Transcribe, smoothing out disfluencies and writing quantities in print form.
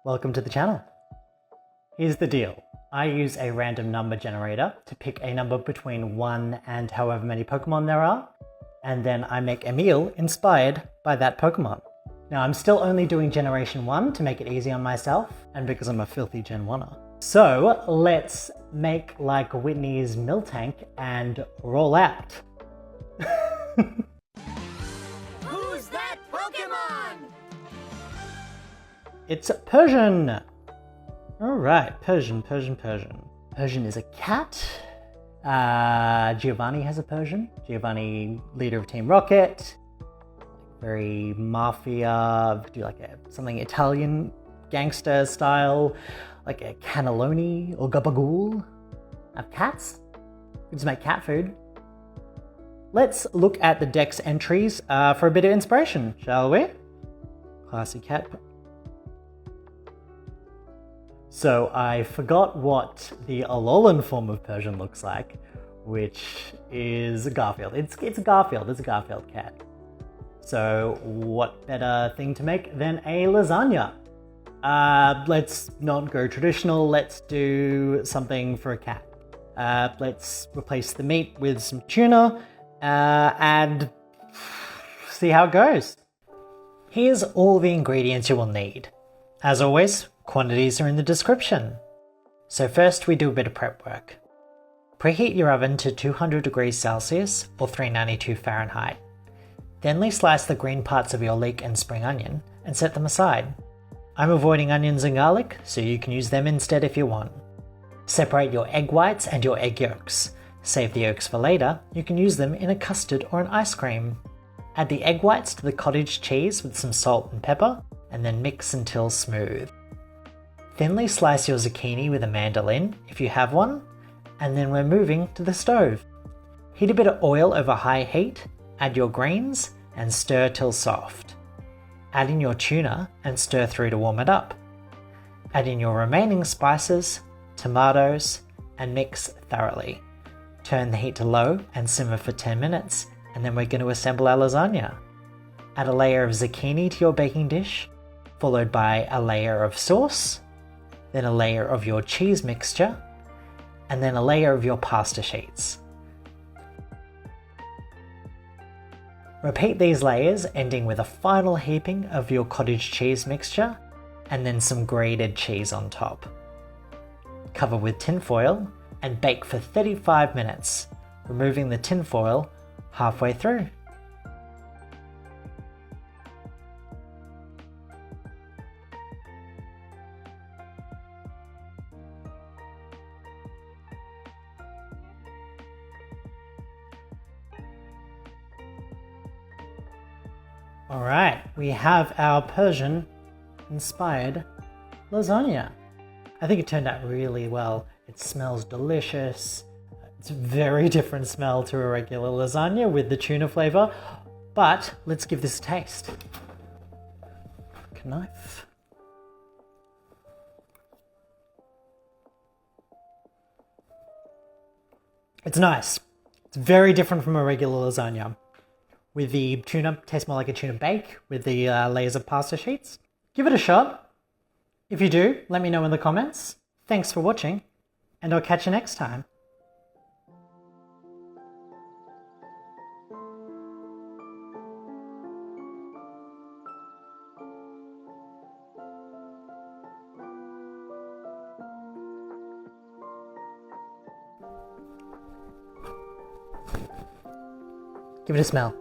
Welcome to the channel. Here's the deal. I use a random number generator to pick a number between 1 and however many Pokemon there are, and then I make a meal inspired by that Pokemon. Now I'm still only doing generation 1 to make it easy on myself, and because I'm a filthy Gen 1er. So let's make like Whitney's Miltank and roll out. Who's that Pokémon? It's Persian! Alright, Persian. Persian is a cat. Giovanni has a Persian. Giovanni, leader of Team Rocket. Very mafia, do like something Italian gangster style, like a cannelloni or gabagool. Have cats? We just make cat food. Let's look at the deck's entries for a bit of inspiration, shall we? Classy cat. So I forgot what the Alolan form of Persian looks like, which is Garfield. It's a Garfield. It's a Garfield cat. So what better thing to make than a lasagna? Let's not go traditional. Let's do something for a cat. Let's replace the meat with some tuna and see how it goes. Here's all the ingredients you will need. As always, quantities are in the description. So first we do a bit of prep work. Preheat your oven to 200 degrees Celsius or 392 Fahrenheit. Thinly slice the green parts of your leek and spring onion and set them aside. I'm avoiding onions and garlic, so you can use them instead if you want. Separate your egg whites and your egg yolks. Save the yolks for later, you can use them in a custard or an ice cream. Add the egg whites to the cottage cheese with some salt and pepper, and then mix until smooth. Thinly slice your zucchini with a mandolin, if you have one, and then we're moving to the stove. Heat a bit of oil over high heat, add your greens, and stir till soft. Add in your tuna and stir through to warm it up. Add in your remaining spices, tomatoes, and mix thoroughly. Turn the heat to low and simmer for 10 minutes, and then we're going to assemble our lasagna. Add a layer of zucchini to your baking dish, followed by a layer of sauce, then a layer of your cheese mixture, and then a layer of your pasta sheets. Repeat these layers, ending with a final heaping of your cottage cheese mixture, and then some grated cheese on top. Cover with tin foil and bake for 35 minutes, removing the tin foil halfway through. Alright, we have our Persian inspired lasagna. I think it turned out really well. It smells delicious. It's a very different smell to a regular lasagna with the tuna flavor, but let's give this a taste. Knife. It's nice. It's very different from a regular lasagna. With the tuna, tastes more like a tuna bake with the layers of pasta sheets. Give it a shot. If you do, let me know in the comments. Thanks for watching, and I'll catch you next time. Give it a smell.